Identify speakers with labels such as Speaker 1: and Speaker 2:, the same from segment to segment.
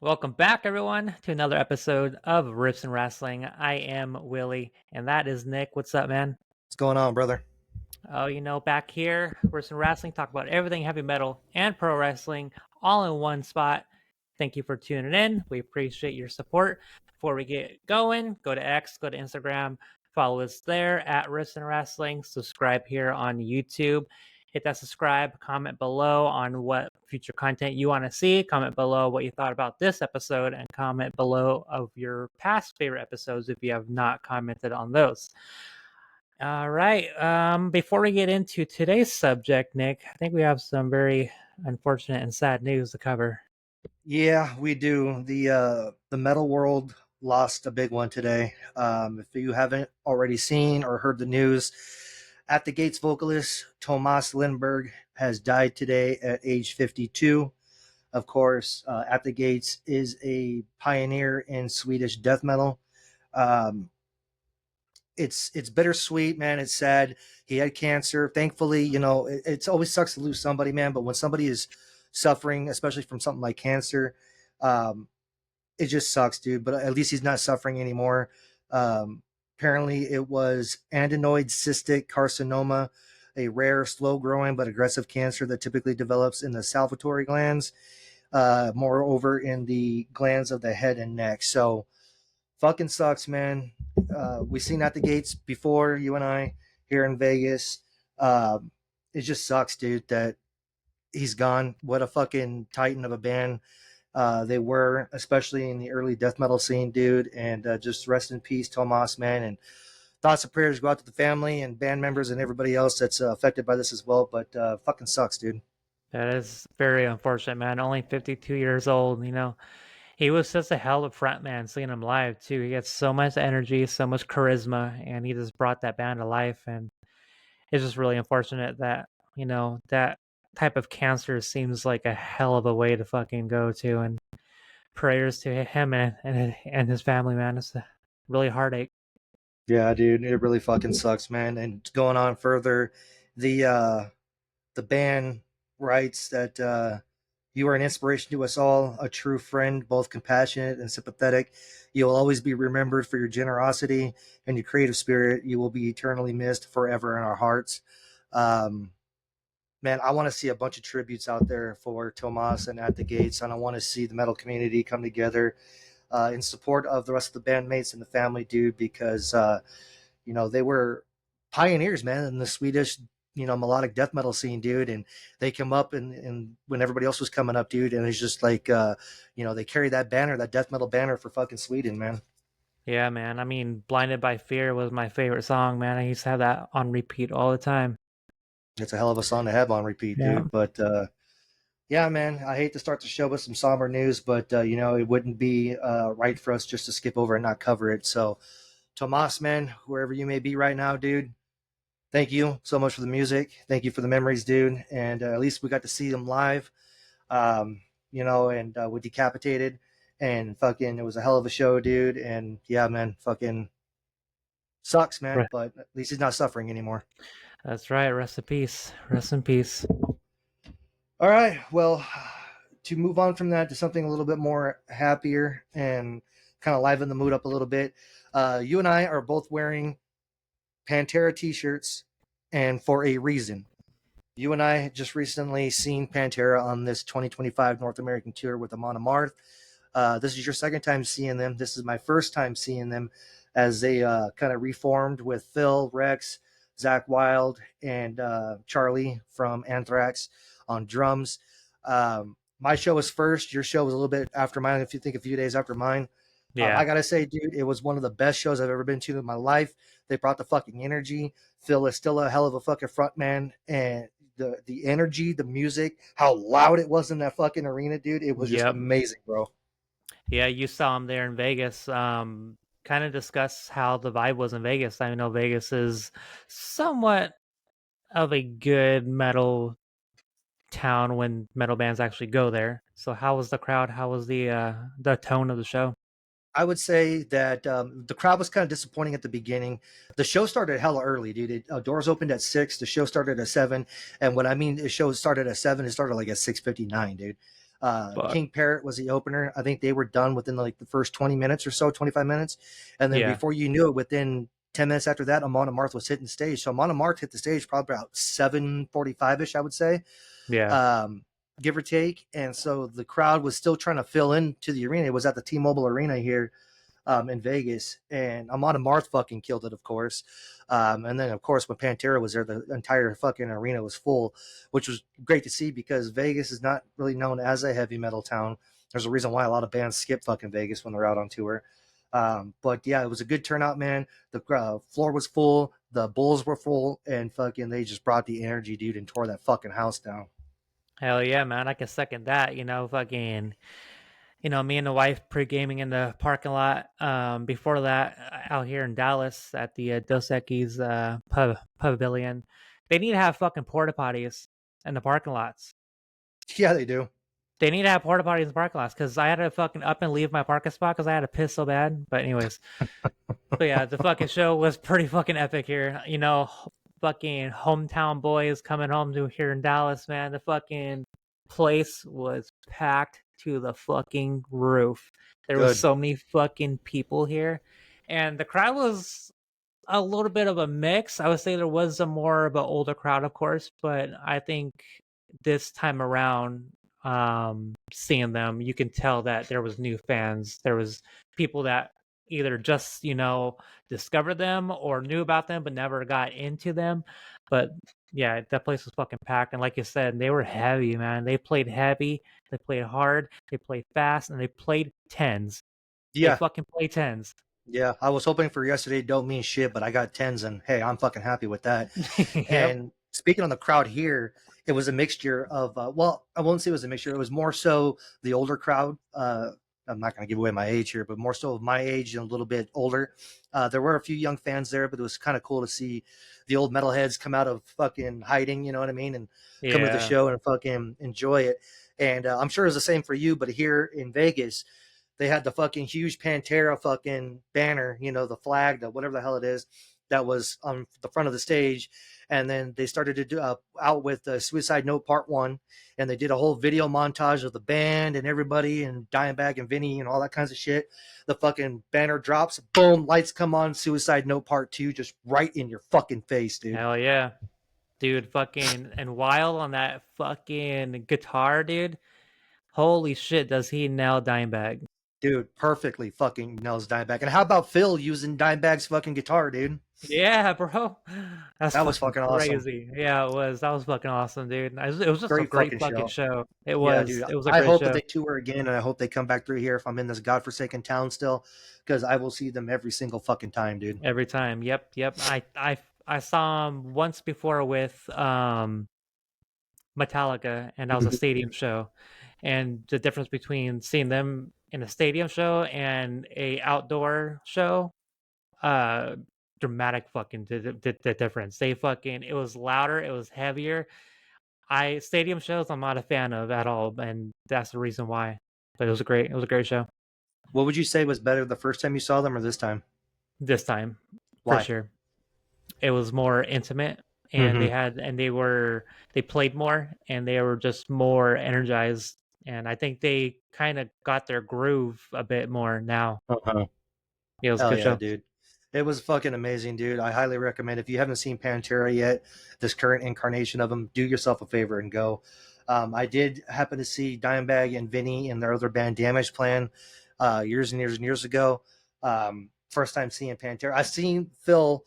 Speaker 1: Welcome back, everyone, to another episode of Riffs and Wrestling. I am Willie, and that is Nick. What's up, man?
Speaker 2: What's going on, brother?
Speaker 1: Oh, back here, Riffs and Wrestling, talk about everything heavy metal and pro wrestling all in one spot. Thank you for tuning in. We appreciate your support. Before we get going, go to X, go to Instagram, follow us there at Riffs and Wrestling. Subscribe here on YouTube. Hit that subscribe, comment below on what future content you want to see. Comment below what you thought about this episode, and comment below of your past favorite episodes if you have not commented on those. All right. Before we get into today's subject, Nick, I think we have some very unfortunate and sad news to cover.
Speaker 2: Yeah, we do. The metal world lost a big one today. If you haven't already seen or heard the news, At the Gates vocalist Thomas Lindberg has died today at age 52. Of course, At the Gates is a pioneer in Swedish death metal. Um, it's bittersweet, man. It's sad. He had cancer. Thankfully, it's always sucks to lose somebody, man. But when somebody is suffering, especially from something like cancer, um, it just sucks, dude. But at least he's not suffering anymore. Apparently, it was adenoid cystic carcinoma, a rare, slow-growing but aggressive cancer that typically develops in the salivary glands, moreover in the glands of the head and neck. So fucking sucks, man. We've seen At the Gates before, you and I, here in Vegas. It just sucks, dude, that he's gone. What a fucking titan of a band they were, especially in the early death metal scene, dude. And just rest in peace, Tomas, man. And thoughts and prayers go out to the family and band members and everybody else that's affected by this as well. But fucking sucks, dude.
Speaker 1: That is very unfortunate, man. Only 52 years old, He was such a hell of a front man seeing him live, too. He had so much energy, so much charisma, and he just brought that band to life. And it's just really unfortunate that, that type of cancer seems like a hell of a way to fucking go to. And prayers to him and his family, man. It's a really heartache.
Speaker 2: Yeah, dude, it really fucking sucks, man. And going on further, the uh the band writes that you are an inspiration to us all, a true friend, both compassionate and sympathetic. You will always be remembered for your generosity and your creative spirit. You will be eternally missed forever in our hearts. Um, Man, I want to see a bunch of tributes out there for Tomas and At the Gates, and I want to see the metal community come together in support of the rest of the bandmates and the family, dude, because they were pioneers, man, in the Swedish, melodic death metal scene, dude. And they come up and when everybody else was coming up, dude, and it's just like, they carry that banner, that death metal banner for fucking Sweden, man.
Speaker 1: Yeah, man. I mean, Blinded by Fear was my favorite song, man. I used to have that on repeat all the time.
Speaker 2: It's a hell of a song to have on repeat,
Speaker 1: Yeah.
Speaker 2: dude. But yeah, man, I hate to start the show with some somber news, but it wouldn't be right for us just to skip over and not cover it. So, Tomas, man, wherever you may be right now, dude, thank you so much for the music. Thank you for the memories, dude. And at least we got to see them live, and with Decapitated. And fucking, it was a hell of a show, dude. And yeah, man, fucking sucks, man.
Speaker 1: Right.
Speaker 2: But at least he's not suffering anymore.
Speaker 1: That's right. Rest in peace. Rest in peace.
Speaker 2: All right. Well, to move on from that to something a little bit more happier and kind of liven the mood up a little bit, you and I are both wearing Pantera t shirts, and for a reason. You and I just recently seen Pantera on this 2025 North American tour with Amon Amarth. This is your second time seeing them. This is my first time seeing them as they kind of reformed with Phil, Rex, Zach Wild, and Charlie from Anthrax on drums. My show was first. Your show was a little bit after mine, if you think a few days after mine.
Speaker 1: Yeah.
Speaker 2: I gotta say, dude, it was one of the best shows I've ever been to in my life. They brought the fucking energy. Phil is still a hell of a fucking front man, and the energy, the music, how loud it was in that fucking arena, dude. It was just
Speaker 1: Yep.
Speaker 2: amazing, bro.
Speaker 1: Yeah, you saw him there in Vegas. Kind of discuss how the vibe was in Vegas. I know Vegas is somewhat of a good metal town when metal bands actually go there. So how was the crowd? How was the tone of the show?
Speaker 2: I would say that the crowd was kind of disappointing at the beginning. The show started hella early, dude. Doors opened at 6. The show started at 7, and when I mean the show started at 7, it started like at 6:59, dude.
Speaker 1: Fuck.
Speaker 2: King Parrot was the opener. I think they were done within like the first 20 minutes or so, 25 minutes. And then
Speaker 1: Yeah.
Speaker 2: before you knew it, within 10 minutes after that, Amon Amarth was hitting the stage. So Amon Amarth hit the stage probably about 7:45ish, I would say,
Speaker 1: Yeah.
Speaker 2: um, give or take. And so the crowd was still trying to fill into the arena. It was at the T-Mobile Arena here in Vegas, and Amon Amarth fucking killed it, of course. And then, of course, when Pantera was there, the entire fucking arena was full, which was great to see because Vegas is not really known as a heavy metal town. There's a reason why a lot of bands skip fucking Vegas when they're out on tour. But yeah, it was a good turnout, man. The floor was full, the Bulls were full, and fucking they just brought the energy, dude, and tore that fucking house down.
Speaker 1: Hell yeah, man. I can second that. Fucking, me and the wife pre-gaming in the parking lot. Before that, out here in Dallas at the Dos Equis pavilion, they need to have fucking porta potties in the parking lots.
Speaker 2: Yeah, they do.
Speaker 1: They need to have porta potties in the parking lots because I had to fucking up and leave my parking spot because I had to piss so bad. But anyways, but yeah, the fucking show was pretty fucking epic here. Fucking hometown boys coming home to here in Dallas, man. The fucking place was packed to the fucking roof. There was
Speaker 2: Good.
Speaker 1: so many fucking people here. And the crowd was a little bit of a mix. I would say there was a more of an older crowd, of course, but I think this time around, seeing them, you can tell that there was new fans. There was people that either just discovered them or knew about them but never got into them. But yeah, that place was fucking packed, and like you said, they were heavy, man. They played heavy, they played hard, they played fast, and they played tens. They
Speaker 2: Yeah,
Speaker 1: fucking play tens.
Speaker 2: yeah, I was hoping for yesterday don't mean shit, but I got tens, and hey, I'm fucking happy with that.
Speaker 1: Yep.
Speaker 2: And speaking on the crowd here, it was a mixture of well, I won't say it was a mixture. It was more so the older crowd. I'm not going to give away my age here, but more so of my age and a little bit older. There were a few young fans there, but it was kind of cool to see the old metalheads come out of fucking hiding. You know what I mean? And come to the
Speaker 1: Yeah.
Speaker 2: show and fucking enjoy it. And I'm sure it's the same for you, but here in Vegas, they had the fucking huge Pantera fucking banner, the flag, the whatever the hell it is, that was on the front of the stage. And then they started to do out with Suicide Note Part One, and they did a whole video montage of the band and everybody and Dimebag and Vinny and all that kinds of shit. The fucking banner drops, boom, lights come on, Suicide Note Part Two, just right in your fucking face, dude.
Speaker 1: Hell yeah. Dude, fucking and Wild on that fucking guitar, dude. Holy shit, does he nail Dimebag?
Speaker 2: Dude, perfectly fucking nails Dimebag. And how about Phil using Dimebag's fucking guitar, dude?
Speaker 1: Yeah, bro. That's
Speaker 2: That was
Speaker 1: fucking
Speaker 2: fucking awesome.
Speaker 1: crazy. Yeah, it was. That was fucking awesome, dude. It was just a
Speaker 2: Great
Speaker 1: great
Speaker 2: fucking
Speaker 1: fucking
Speaker 2: show.
Speaker 1: show. It
Speaker 2: Yeah,
Speaker 1: was.
Speaker 2: dude.
Speaker 1: It was a
Speaker 2: I
Speaker 1: great
Speaker 2: hope that
Speaker 1: show
Speaker 2: they tour again, and I hope they come back through here if I'm in this godforsaken town still, because I will see them every single fucking time, dude.
Speaker 1: every time. Yep, yep. I saw him once before with Metallica, and that was a stadium show. And the difference between seeing them in a stadium show and a outdoor show, uh dramatic fucking the difference. They fucking It was louder, it was heavier. I Stadium shows I'm not a fan of at all, and that's the reason why. But it was a great show
Speaker 2: What would you say was better, the first time you saw them or this time?
Speaker 1: this time, for
Speaker 2: Why?
Speaker 1: sure. It was more intimate, and
Speaker 2: Mm-hmm.
Speaker 1: they played more, and they were just more energized, and I think they kind of got their groove a bit more now.
Speaker 2: Uh-huh.
Speaker 1: Yeah, it was a
Speaker 2: Hell
Speaker 1: good
Speaker 2: yeah,
Speaker 1: show.
Speaker 2: dude. It was fucking amazing, dude. I highly recommend if you haven't seen Pantera yet, this current incarnation of them, do yourself a favor and go. I did happen to see Dimebag and Vinny and their other band Damage Plan years and years and years ago. First time seeing Pantera. I seen Phil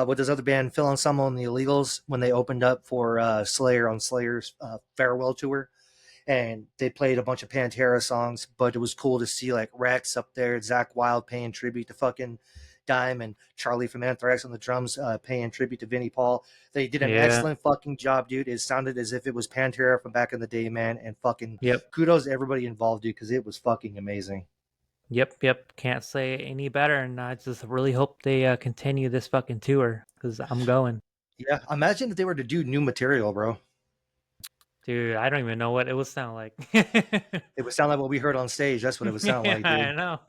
Speaker 2: with his other band, Phil Anselmo and the Illegals, when they opened up for Slayer on Slayer's farewell tour, and they played a bunch of Pantera songs. But it was cool to see like Rex up there, Zach Wild paying tribute to fucking Dime, and Charlie from Anthrax on the drums paying tribute to Vinnie Paul. They did an
Speaker 1: Yeah.
Speaker 2: excellent fucking job, dude. It sounded as if it was Pantera from back in the day, man. And fucking
Speaker 1: Yep.
Speaker 2: kudos to everybody involved, dude, because it was fucking amazing.
Speaker 1: Yep, yep. Can't say any better, and I just really hope they continue this fucking tour because I'm going,
Speaker 2: Yeah, imagine if they were to do new material, bro.
Speaker 1: dude. I don't even know what it would sound like.
Speaker 2: It would sound like what we heard on stage. That's what it would sound
Speaker 1: Yeah,
Speaker 2: like,
Speaker 1: I
Speaker 2: dude.
Speaker 1: know.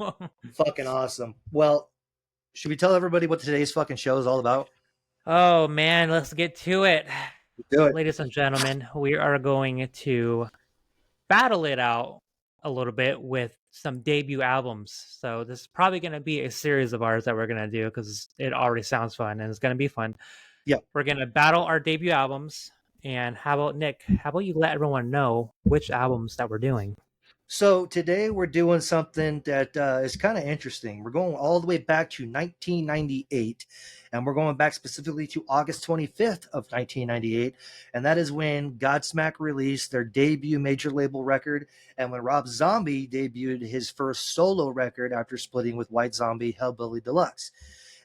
Speaker 2: Fucking awesome. Well, should we tell everybody what today's fucking show is all about?
Speaker 1: Oh man, let's get to it,
Speaker 2: Do it.
Speaker 1: ladies and gentlemen. We are going to battle it out a little bit with some debut albums. So this is probably going to be a series of ours that we're going to do because it already sounds fun and it's going to be fun.
Speaker 2: Yeah.
Speaker 1: We're going to battle our debut albums. And how about Nick? How about you let everyone know which albums that we're doing?
Speaker 2: So today we're doing something that is kind of interesting. We're going all the way back to 1998, and we're going back specifically to August 25th of 1998, and that is when Godsmack released their debut major label record, and when Rob Zombie debuted his first solo record after splitting with White Zombie, Hellbilly Deluxe.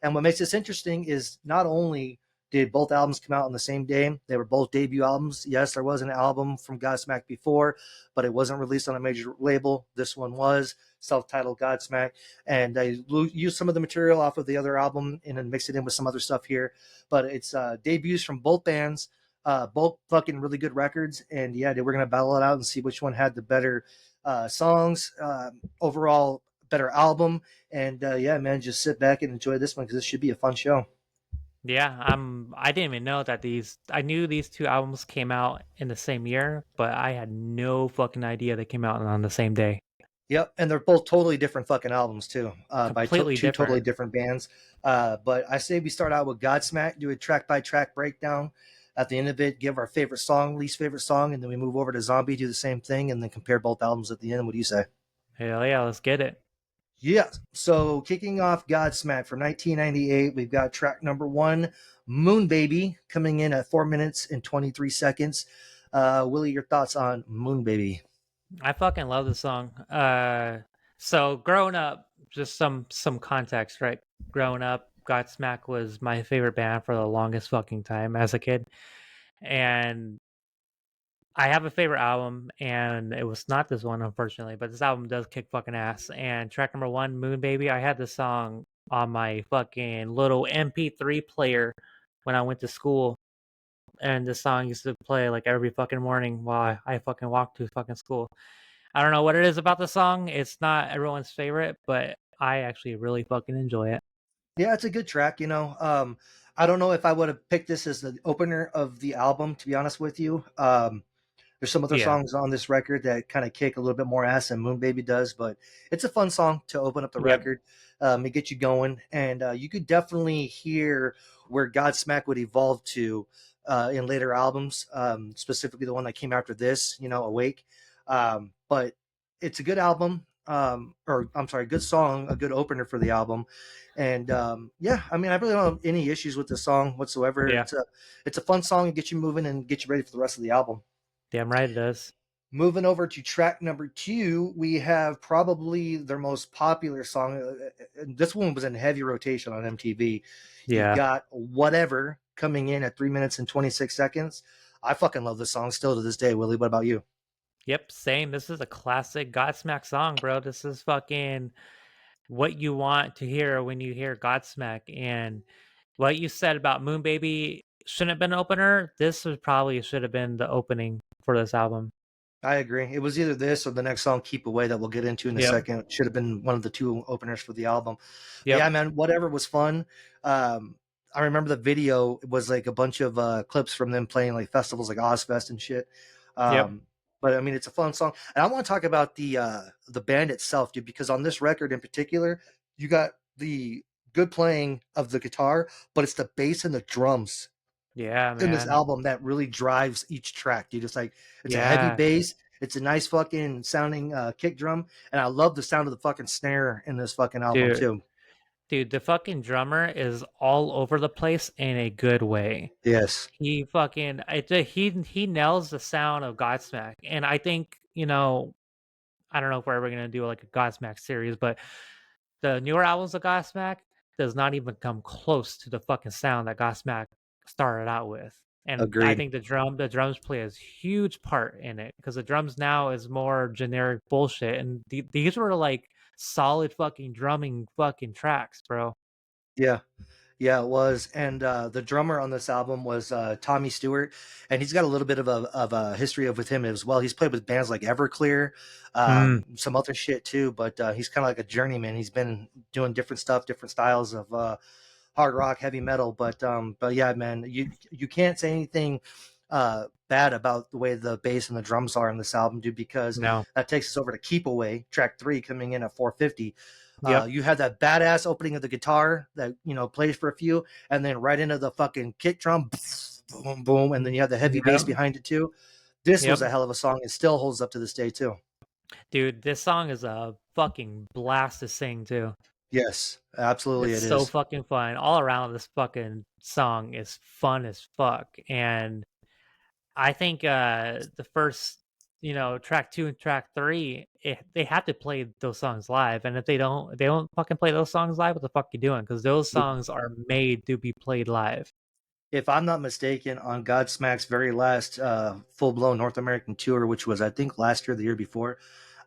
Speaker 2: And what makes this interesting is not only did both albums come out on the same day, they were both debut albums. Yes, there was an album from Godsmack before, but it wasn't released on a major label. This one was self-titled Godsmack, and I used some of the material off of the other album and then mixed it in with some other stuff here. But it's debuts from both bands, both fucking really good records, and yeah, we're gonna battle it out and see which one had the better songs, overall better album. And yeah, man, just sit back and enjoy this one because this should be a fun show.
Speaker 1: Yeah, I didn't even know that I knew these two albums came out in the same year, but I had no fucking idea they came out on the same day.
Speaker 2: Yep, and they're both totally different fucking albums too, by
Speaker 1: Completely
Speaker 2: two totally
Speaker 1: different.
Speaker 2: different bands. But I say we start out with Godsmack, do a track by track breakdown. At the end of it, give our favorite song, least favorite song, and then we move over to Zombie, do the same thing, and then compare both albums at the end. What do you say?
Speaker 1: Hell yeah, let's get it.
Speaker 2: Yeah. So kicking off Godsmack from 1998, we've got track number one, Moon Baby, coming in at 4 minutes and 23 seconds. Willie, your thoughts on Moon Baby?
Speaker 1: I fucking love this song. So growing up, just some context, right? Growing up, Godsmack was my favorite band for the longest fucking time as a kid, and I have a favorite album, and it was not this one, unfortunately, but this album does kick fucking ass. And track number one, Moon Baby, I had this song on my fucking little MP3 player when I went to school, and this song used to play like every fucking morning while I fucking walked to fucking school. I don't know what it is about the song. It's not everyone's favorite, but I actually really fucking enjoy it.
Speaker 2: Yeah, it's a good track. I don't know if I would have picked this as the opener of the album, to be honest with you. There's some other
Speaker 1: Yeah.
Speaker 2: songs on this record that kind of kick a little bit more ass than Moon Baby does, but it's a fun song to open up the
Speaker 1: Yep.
Speaker 2: record. It gets you going, and you could definitely hear where Godsmack would evolve to in later albums, specifically the one that came after this, Awake. But it's a good album, or I'm sorry, good song, a good opener for the album. And yeah, I mean, I really don't have any issues with the song whatsoever.
Speaker 1: Yeah.
Speaker 2: It's a fun song and get you moving and get you ready for the rest of the album.
Speaker 1: Damn right it does.
Speaker 2: Moving over to track number two, we have probably their most popular song. This one was in heavy rotation on MTV. You've
Speaker 1: Yeah.
Speaker 2: got Whatever coming in at 3 minutes and 26 seconds. I fucking love this song still to this day, Willie. What about you?
Speaker 1: Yep, same. This is a classic Godsmack song, bro. This is fucking what you want to hear when you hear Godsmack. And what you said about Moon Baby shouldn't have been an opener. This was probably should have been the opening for this album.
Speaker 2: I agree. It was either this or the next song, Keep Away, that we'll get into in a
Speaker 1: Yep.
Speaker 2: second. It should have been one of the two openers for the album. But
Speaker 1: Yep.
Speaker 2: yeah, man, Whatever was fun. I remember the video was like a bunch of clips from them playing like festivals like Ozfest and shit.
Speaker 1: Yep.
Speaker 2: Um, but I mean, it's a fun song. And I want to talk about the band itself, dude, because on this record in particular, you got the good playing of the guitar, but it's the bass and the drums
Speaker 1: Yeah,
Speaker 2: in this
Speaker 1: man.
Speaker 2: album that really drives each track, dude. It's like it's a heavy
Speaker 1: Yeah.
Speaker 2: bass, it's a nice fucking sounding kick drum, and I love the sound of the fucking snare in this fucking album
Speaker 1: Dude.
Speaker 2: too.
Speaker 1: Dude, the fucking drummer is all over the place in a good way.
Speaker 2: Yes,
Speaker 1: He fucking he nails the sound of Godsmack. And I think, I don't know if we're ever gonna do like a Godsmack series, but the newer albums of Godsmack does not even come close to the fucking sound that Godsmack started out with. And I
Speaker 2: agreed.
Speaker 1: think the drums play a huge part in it because the drums now is more generic bullshit, and these were like solid fucking drumming fucking tracks, bro.
Speaker 2: Yeah, yeah, it was. And the drummer on this album was Tommy Stewart, and he's got a little bit of a history of with him as well. He's played with bands like Everclear,
Speaker 1: Mm,
Speaker 2: some other shit too, but he's kind of like a journeyman. He's been doing different stuff, different styles of hard rock, heavy metal. But yeah, man, you can't say anything bad about the way the bass and the drums are in this album, dude, because
Speaker 1: No.
Speaker 2: that takes us over to Keep Away, track 3, coming in at 450.
Speaker 1: Yep.
Speaker 2: You had that badass opening of the guitar that plays for a few, and then right into the fucking kick drum, boom, boom, and then you have the heavy bass
Speaker 1: Yep.
Speaker 2: behind it too. This was
Speaker 1: Yep.
Speaker 2: a hell of a song. It still holds up to this day too.
Speaker 1: Dude, this song is a fucking blast to sing too.
Speaker 2: Yes, absolutely,
Speaker 1: It's
Speaker 2: it
Speaker 1: so
Speaker 2: is.
Speaker 1: fucking fun. All around, this fucking song is fun as fuck. And I think the first, track 2 and track 3, they have to play those songs live. And if they don't fucking play those songs live, what the fuck you doing? Because those songs are made to be played live.
Speaker 2: If I'm not mistaken, on Godsmack's very last full blown North American tour, which was I think last year, the year before,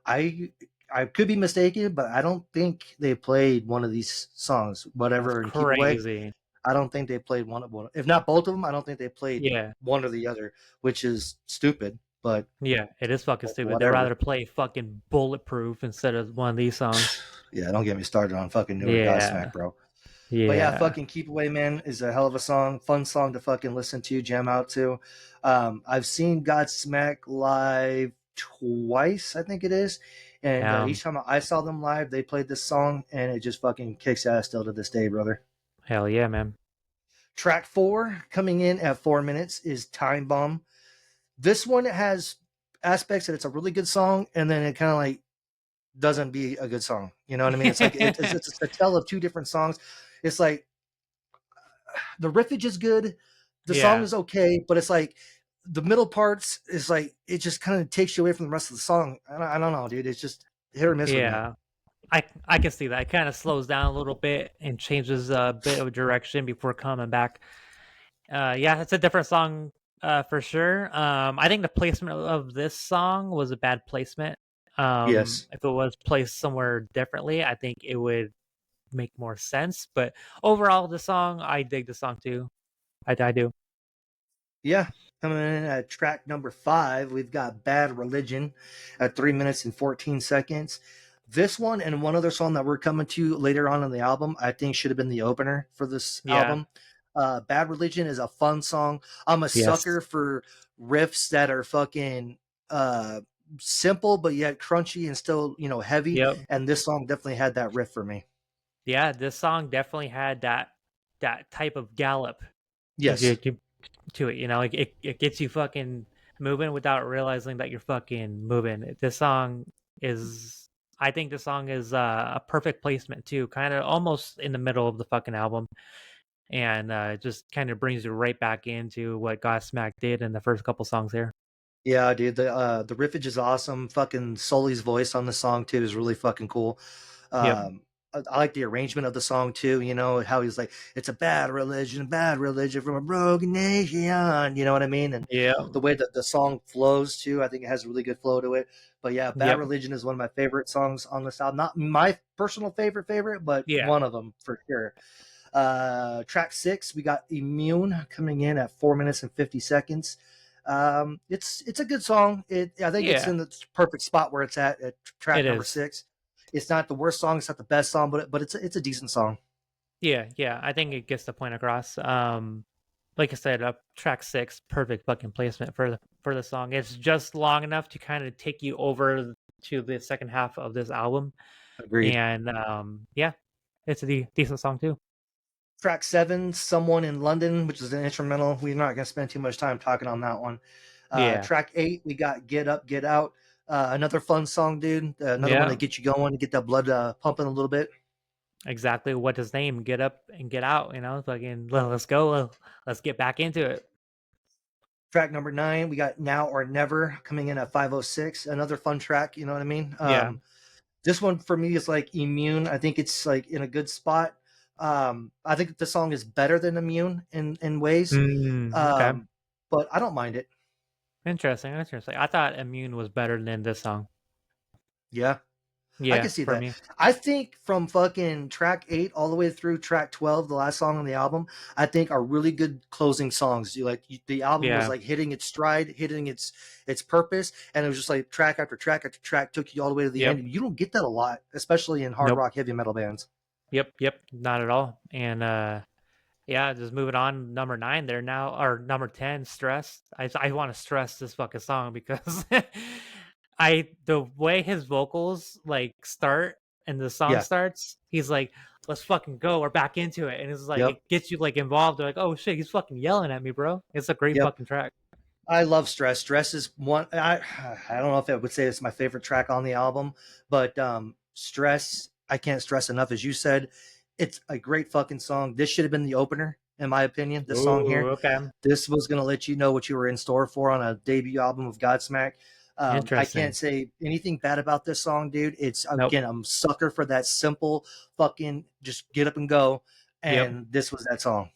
Speaker 2: I I could be mistaken, but I don't think they played one of these songs,
Speaker 1: That's
Speaker 2: whatever, and Keep Away.
Speaker 1: crazy.
Speaker 2: I don't think they played one of one. If not both of them, I don't think they played
Speaker 1: Yeah.
Speaker 2: one or the other, which is stupid. But
Speaker 1: Yeah, it is fucking stupid. They'd
Speaker 2: whatever.
Speaker 1: rather play fucking Bulletproof instead of one of these songs.
Speaker 2: Yeah, don't get me started on fucking newer
Speaker 1: Yeah.
Speaker 2: Godsmack, bro. But yeah,
Speaker 1: Yeah.
Speaker 2: fucking Keep Away, man, is a hell of a song. Fun song to fucking listen to, jam out to. I've seen Godsmack live twice, I think it is. And each time I saw them live, they played this song, and it just fucking kicks ass still to this day, brother.
Speaker 1: Hell yeah, man.
Speaker 2: Track 4, coming in at 4 minutes, is Time Bomb. This one has aspects that it's a really good song, and then it kind of like doesn't be a good song. You know what I mean? It's like it's a tell of two different songs. It's like the riffage is good, the song
Speaker 1: Yeah.
Speaker 2: is okay, but it's like the middle parts is like it just kind of takes you away from the rest of the song. I don't know, dude. It's just hit or miss with me.
Speaker 1: Yeah. I can see that. It kind of slows down a little bit and changes a bit of direction before coming back. Yeah, it's a different song for sure. I think the placement of this song was a bad placement.
Speaker 2: Yes.
Speaker 1: If it was placed somewhere differently, I think it would make more sense. But overall, the song, I dig the song too. I do.
Speaker 2: Yeah. Coming in at track number 5, we've got Bad Religion at 3 minutes and 14 seconds. This one and one other song that we're coming to later on in the album, I think should have been the opener for this
Speaker 1: Yeah.
Speaker 2: album. Bad Religion is a fun song. I'm a
Speaker 1: Yes.
Speaker 2: sucker for riffs that are fucking uh, simple, but yet crunchy and still, heavy.
Speaker 1: Yep.
Speaker 2: And this song definitely had that riff for me.
Speaker 1: Yeah, this song definitely had that type of gallop
Speaker 2: Yes.
Speaker 1: to it. Like it gets you fucking moving without realizing that you're fucking moving. This song is, I think, this song is a perfect placement too, kind of almost in the middle of the fucking album, and it just kind of brings you right back into what Godsmack did in the first couple songs here.
Speaker 2: Yeah, dude, the riffage is awesome. Fucking Sully's voice on the song too is really fucking cool.
Speaker 1: Yep.
Speaker 2: I like the arrangement of the song too. You know how he's like, "It's a bad religion from a broken nation." You know what I mean? And
Speaker 1: Yep.
Speaker 2: the way that the song flows too, I think it has a really good flow to it. But yeah, "Bad
Speaker 1: Yep.
Speaker 2: Religion" is one of my favorite songs on this album. Not my personal favorite, but
Speaker 1: Yeah.
Speaker 2: one of them for sure. Track 6, we got "Immune" coming in at 4 minutes and 50 seconds. It's a good song. I think it's
Speaker 1: Yeah.
Speaker 2: in the perfect spot where it's at
Speaker 1: It
Speaker 2: track number
Speaker 1: is.
Speaker 2: 6. It's not the worst song. It's not the best song, but it's a decent song.
Speaker 1: Yeah. Yeah. I think it gets the point across. Like I said, track 6, perfect fucking placement for the song. It's just long enough to kind of take you over to the second half of this album,
Speaker 2: Agreed.
Speaker 1: and yeah, it's a decent song too.
Speaker 2: Track 7, "Someone in London," which is an instrumental. We're not going to spend too much time talking on that one.
Speaker 1: Yeah,
Speaker 2: Track 8, we got "Get Up, Get Out." Another fun song, dude. Another one
Speaker 1: yeah,
Speaker 2: to get you going, get that blood pumping a little bit.
Speaker 1: exactly. What his name? Get up and get out. Fucking let's go. Let's get back into it.
Speaker 2: Track number 9, we got "Now or Never" coming in at 5:06. Another fun track. You know what I mean?
Speaker 1: Yeah.
Speaker 2: This one for me is like "Immune." I think it's like in a good spot. I think the song is better than "Immune" in ways,
Speaker 1: Okay.
Speaker 2: but I don't mind it.
Speaker 1: Interesting. Interesting. I thought Immune was better than this song.
Speaker 2: Yeah, I
Speaker 1: Yeah,
Speaker 2: can see
Speaker 1: for
Speaker 2: that.
Speaker 1: me.
Speaker 2: I think from fucking track 8 all the way through track 12, the last song on the album, I think are really good closing songs. The album was
Speaker 1: Yeah.
Speaker 2: like hitting its stride, hitting its purpose, and it was just like track after track after track took you all the way to the end.
Speaker 1: Yep.
Speaker 2: And you don't get that a lot, especially in hard
Speaker 1: Nope.
Speaker 2: rock heavy metal bands.
Speaker 1: Yep. Yep. Not at all. And Yeah, just moving on. Number 9 there now, or number 10, Stress. I want to stress this fucking song because the way his vocals like start and the song
Speaker 2: Yeah.
Speaker 1: starts, he's like, "Let's fucking go. We're back into it," and it's like
Speaker 2: Yep.
Speaker 1: it gets you like involved. You're like, "Oh shit, he's fucking yelling at me, bro." It's a great
Speaker 2: Yep.
Speaker 1: fucking track.
Speaker 2: I love Stress. Stress is one. I don't know if I would say it's my favorite track on the album, but Stress. I can't stress enough, as you said, it's a great fucking song. This should have been the opener, in my opinion. This song
Speaker 1: Ooh,
Speaker 2: here.
Speaker 1: okay,
Speaker 2: This was gonna let you know what you were in store for on a debut album of Godsmack. I can't
Speaker 1: interesting.
Speaker 2: say anything bad about this song, dude. It's
Speaker 1: Nope.
Speaker 2: again, I'm a sucker for that simple fucking just get up and go,
Speaker 1: Yep.
Speaker 2: and this was that song.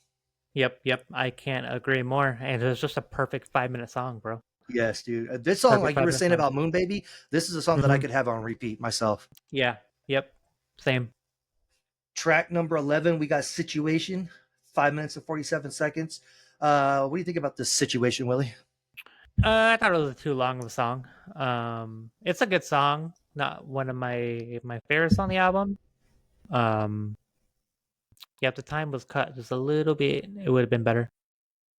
Speaker 1: Yep. Yep. I can't agree more. And it's just a perfect 5-minute song, bro.
Speaker 2: Yes, dude. This song,
Speaker 1: Perfect
Speaker 2: like you were
Speaker 1: 5-minute
Speaker 2: saying
Speaker 1: song.
Speaker 2: about Moon Baby, this is a song that I
Speaker 1: Hmm.
Speaker 2: could have on repeat myself.
Speaker 1: Yeah. Yep. Same.
Speaker 2: Track number 11, we got Situation, 5 minutes and 47 seconds. What do you think about this Situation, Willie?
Speaker 1: I thought it was too long of a song. It's a good song, not one of my favorites on the album. Um, yeah, if the time was cut just a little bit, it would have been better.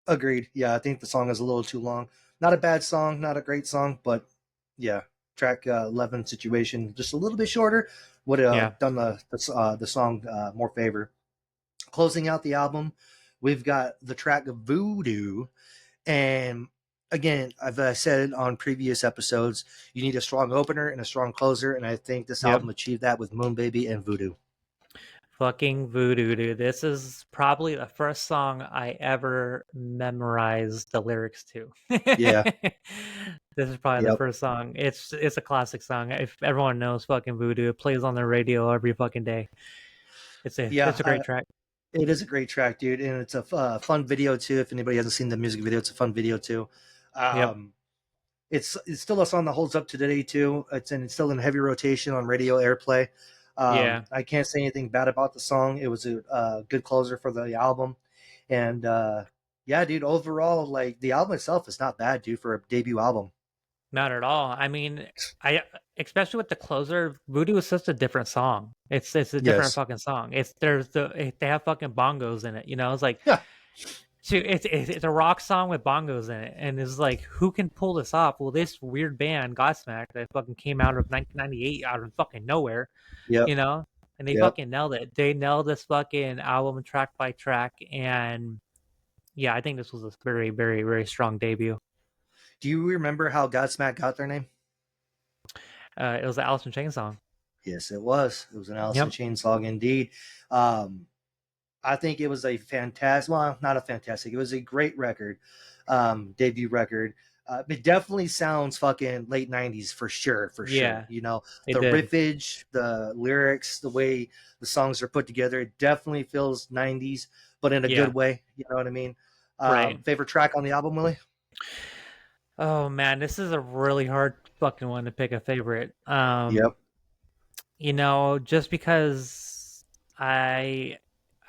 Speaker 2: Agreed. Yeah, I think the song is a little too long. Not a bad song, not a great song, but yeah, track 11, Situation, just a little bit shorter would
Speaker 1: Yeah.
Speaker 2: have done the song more favor. Closing out the album, we've got the track of Voodoo. And again, I've said it on previous episodes, you need a strong opener and a strong closer. And I think this
Speaker 1: Yep.
Speaker 2: album achieved that with Moon Baby and Voodoo.
Speaker 1: Fucking voodoo, dude. This is probably the first song I ever memorized the lyrics to.
Speaker 2: Yeah.
Speaker 1: This is probably the
Speaker 2: Yep.
Speaker 1: first song. It's a classic song. If everyone knows fucking voodoo, it plays on the radio every fucking day. It's
Speaker 2: Yeah.
Speaker 1: a great track.
Speaker 2: It is a great track, dude. And it's a fun video, too. If anybody hasn't seen the music video, it's a fun video, too.
Speaker 1: Yep.
Speaker 2: Um, it's still a song that holds up to today, too. It's still in heavy rotation on radio airplay.
Speaker 1: Yeah.
Speaker 2: I can't say anything bad about the song. It was a good closer for the album. And yeah, dude, overall, like the album itself is not bad, dude, for a debut album.
Speaker 1: Not at all. I mean, I especially with the closer, Voodoo is such a different song. It's a different
Speaker 2: Yes.
Speaker 1: fucking song. They have fucking bongos in it. You know, it's like
Speaker 2: Yeah.
Speaker 1: it's a rock song with bongos in it, and it's like who can pull this off? Well, this weird band Godsmack that fucking came out of 1998 out of fucking nowhere,
Speaker 2: Yep.
Speaker 1: you know, and they
Speaker 2: Yep.
Speaker 1: fucking nailed it. They nailed this fucking album track by track, and yeah, I think this was a very very very strong debut.
Speaker 2: Do you remember how Godsmack got their name?
Speaker 1: It was the Alice in Chains song.
Speaker 2: Yes, it was. It was an Alice in
Speaker 1: Yep.
Speaker 2: Chains song indeed. Um, I think it was a fantastic, well, not a fantastic, it was a great record, debut record. It definitely sounds fucking late 90s for sure, for sure.
Speaker 1: Yeah,
Speaker 2: You know,
Speaker 1: it
Speaker 2: the
Speaker 1: did.
Speaker 2: riffage, the lyrics, the way the songs are put together, it definitely feels 90s, but in a
Speaker 1: Yeah,
Speaker 2: good way. You know what I mean?
Speaker 1: right.
Speaker 2: Favorite track on the album, Willie?
Speaker 1: Oh man, this is a really hard fucking one to pick a favorite.
Speaker 2: Yep.
Speaker 1: Just because I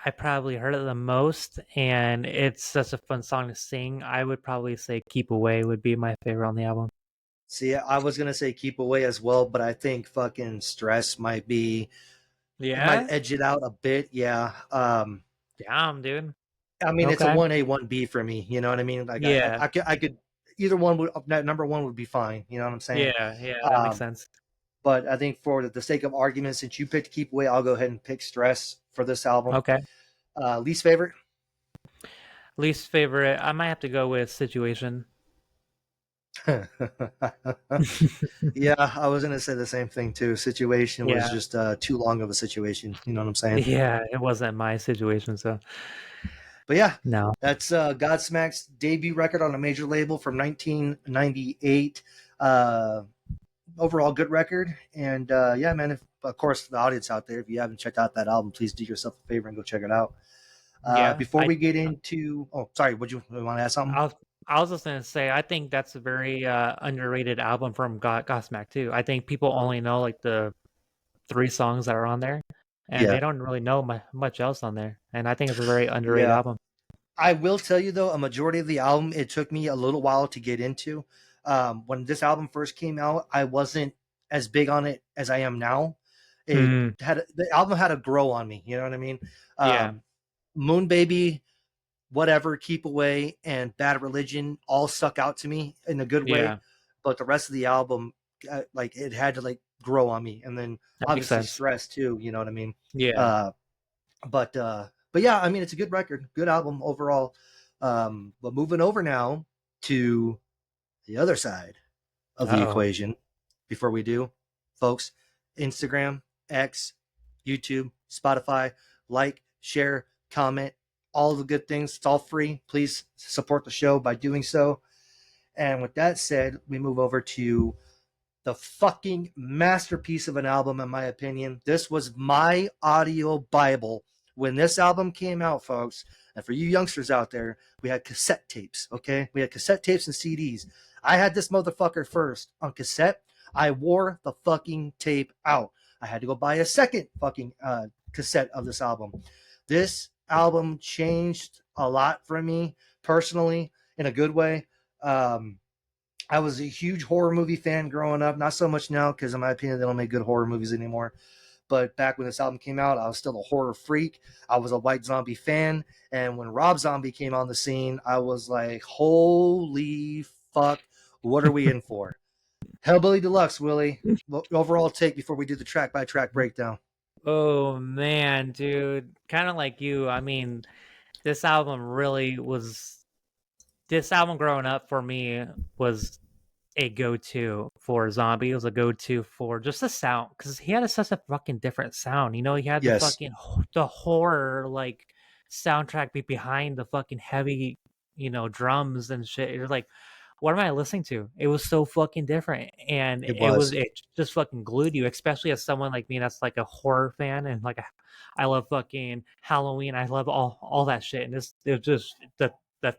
Speaker 1: I probably heard it the most and it's such a fun song to sing, I would probably say Keep Away would be my favorite on the album.
Speaker 2: See, I was gonna say Keep Away as well, but I think fucking Stress it might
Speaker 1: Yeah?
Speaker 2: edge it out a bit. Yeah.
Speaker 1: Damn, dude.
Speaker 2: I mean, it's a
Speaker 1: Okay.
Speaker 2: 1A, 1B for me. You know what I mean? Like
Speaker 1: Yeah.
Speaker 2: I could either one would number one would be fine. You know what I'm saying?
Speaker 1: Yeah, yeah, that makes
Speaker 2: Um,
Speaker 1: sense.
Speaker 2: but I think for the sake of argument, since you picked Keep Away, I'll go ahead and pick Stress for this album.
Speaker 1: Okay.
Speaker 2: Least favorite?
Speaker 1: Least favorite, I might have to go with Situation.
Speaker 2: Yeah, I was gonna say the same thing too. Situation was
Speaker 1: Yeah.
Speaker 2: just too long of a situation. You know what I'm saying?
Speaker 1: Yeah, it wasn't my situation, so
Speaker 2: But yeah,
Speaker 1: no.
Speaker 2: that's Godsmack's debut record on a major label from 1998. Uh, Overall, good record. And yeah, man, if of course the audience out there, if you haven't checked out that album, please do yourself a favor and go check it out.
Speaker 1: Yeah.
Speaker 2: Before we get into, oh, sorry, would you want to ask something?
Speaker 1: I was I was just gonna say I think that's a very underrated album from Godsmack too. I think people only know like the 3 songs that are on there, and
Speaker 2: Yeah,
Speaker 1: they don't really know much else on there. And I think it's a very underrated
Speaker 2: yeah.
Speaker 1: album.
Speaker 2: I will tell you though, a majority of the album it took me a little while to get into. When this album first came out, I wasn't as big on it as I am now.
Speaker 1: Mm,
Speaker 2: The album had to grow on me. You know what I mean?
Speaker 1: yeah,
Speaker 2: Um, Moon Baby, whatever, Keep Away, and Bad Religion all stuck out to me in a good way.
Speaker 1: Yeah,
Speaker 2: But the rest of the album, like it had to like grow on me, and then
Speaker 1: that makes
Speaker 2: obviously
Speaker 1: sense.
Speaker 2: Stress too. You know what I mean?
Speaker 1: Yeah.
Speaker 2: Uh, but yeah, I mean it's a good record, good album overall. But moving over now to the other side of the
Speaker 1: Uh-oh.
Speaker 2: equation, before we do, folks, Instagram, X, YouTube, Spotify, like, share, comment, all the good things. It's all free. Please support the show by doing so. And with that said, we move over to the fucking masterpiece of an album, in my opinion. This was my audio Bible. When this album came out, folks, and for you youngsters out there, we had cassette tapes, okay? We had cassette tapes and CDs. I had this motherfucker first on cassette. I wore the fucking tape out. I had to go buy a second fucking cassette of this album. This album changed a lot for me personally in a good way. I was a huge horror movie fan growing up. Not so much now because, in my opinion, they don't make good horror movies anymore. But back when this album came out, I was still a horror freak. I was a White Zombie fan. And when Rob Zombie came on the scene, I was like, holy fuck, what are we in for? Hellbilly Deluxe, Willie. Overall take before we do the track by track breakdown.
Speaker 1: Oh man, dude. Kind of like you. I mean, this album really was this album growing up for me was a go-to for Zombie. It was a go-to for just the sound because he had such a fucking different sound. You know, he had the
Speaker 2: Yes,
Speaker 1: fucking the horror like soundtrack be behind the fucking heavy, drums and shit. You're like, what am I listening to? It was so fucking different, and
Speaker 2: it was.
Speaker 1: it just fucking glued you, especially as someone like me that's like a horror fan and like I love fucking Halloween. I love all that shit, and this it was just the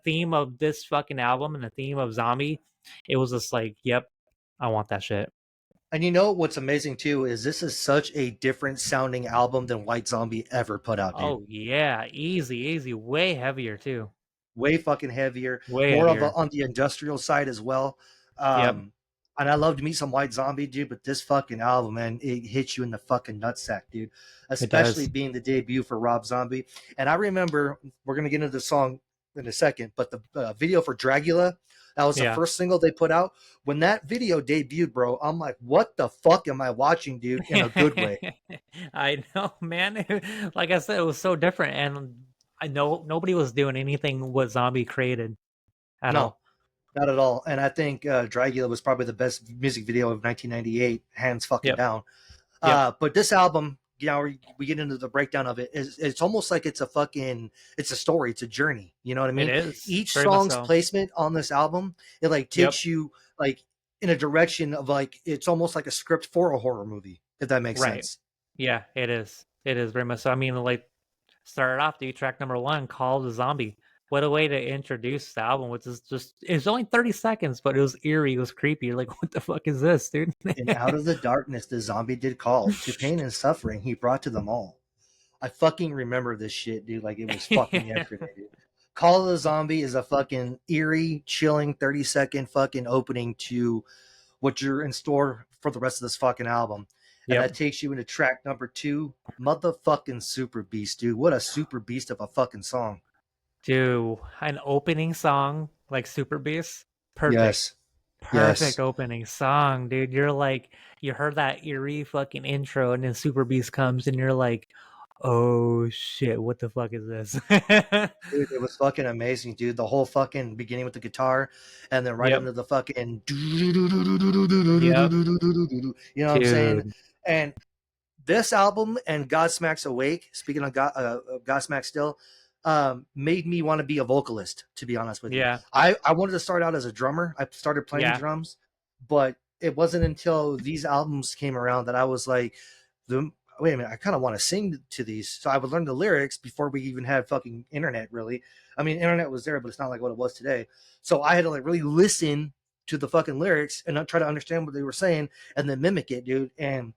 Speaker 1: theme of this fucking album and the theme of Zombie. It was just like, yep, I want that shit.
Speaker 2: And you know what's amazing too is this is such a different sounding album than White Zombie ever put out, dude.
Speaker 1: Oh yeah, easy, way heavier too,
Speaker 2: Way fucking heavier,
Speaker 1: way
Speaker 2: more of a,
Speaker 1: heavier.
Speaker 2: on the industrial side as well.
Speaker 1: Yep,
Speaker 2: And I love to meet some White Zombie, dude, but this fucking album, man, it hits you in the fucking nutsack, dude.
Speaker 1: it
Speaker 2: Especially
Speaker 1: does.
Speaker 2: being the debut for Rob Zombie. And I remember we're gonna get into the song in a second, but the video for Dragula, that was the
Speaker 1: Yeah.
Speaker 2: first single they put out. When that video debuted, bro, I'm like, what the fuck am I watching, dude? In a good way.
Speaker 1: I know, man. Like I said, it was so different, and I know nobody was doing anything what Zombie created at
Speaker 2: No,
Speaker 1: all.
Speaker 2: not at all. And I think Dragula was probably the best music video of 1998, hands fucking
Speaker 1: Yep,
Speaker 2: down.
Speaker 1: yep.
Speaker 2: But this album, we get into the breakdown of it. It's almost like it's a story, it's a journey. You know what I
Speaker 1: It
Speaker 2: mean?
Speaker 1: is
Speaker 2: Each
Speaker 1: very much
Speaker 2: song's
Speaker 1: so.
Speaker 2: placement on this album, it like
Speaker 1: Yep.
Speaker 2: takes you like in a direction of like it's almost like a script for a horror movie, if that makes
Speaker 1: Right.
Speaker 2: sense.
Speaker 1: Yeah, it is. It is very much so. I mean, like started off, dude, track number one, Call the Zombie. What a way to introduce the album, which is just it's only 30 seconds, but it was eerie, it was creepy. You're like, what the fuck is this, dude?
Speaker 2: And out of the darkness, the zombie did call. To pain and suffering, he brought to them all. I fucking remember this shit, dude, like it was fucking yesterday, dude. Call of the Zombie is a fucking eerie, chilling 30-second fucking opening to what you're in store for the rest of this fucking album. And
Speaker 1: Yep.
Speaker 2: that takes you into track number 2, motherfucking Super Beast, dude. What a super beast of a fucking song.
Speaker 1: Dude, an opening song like Super Beast, perfect.
Speaker 2: Yes.
Speaker 1: Perfect
Speaker 2: Yes.
Speaker 1: opening song, dude. You're like, you heard that eerie fucking intro, and then Super Beast comes, and you're like, oh shit, what the fuck is this?
Speaker 2: Dude, it was fucking amazing, dude. The whole fucking beginning with the guitar and then right
Speaker 1: Yep.
Speaker 2: into the fucking
Speaker 1: Yep.
Speaker 2: you know what I'm saying?
Speaker 1: Dude.
Speaker 2: And this album and Godsmack's Awake, speaking of Godsmack still, made me want to be a vocalist, to be honest with you.
Speaker 1: Yeah.
Speaker 2: I wanted to start out as a drummer. I started playing
Speaker 1: Yeah.
Speaker 2: drums, but it wasn't until these albums came around that I was like, wait a minute, I kind of want to sing to these. So I would learn the lyrics before we even had fucking internet, really. I mean, internet was there, but it's not like what it was today. So I had to like really listen to the fucking lyrics and not try to understand what they were saying and then mimic it, dude. And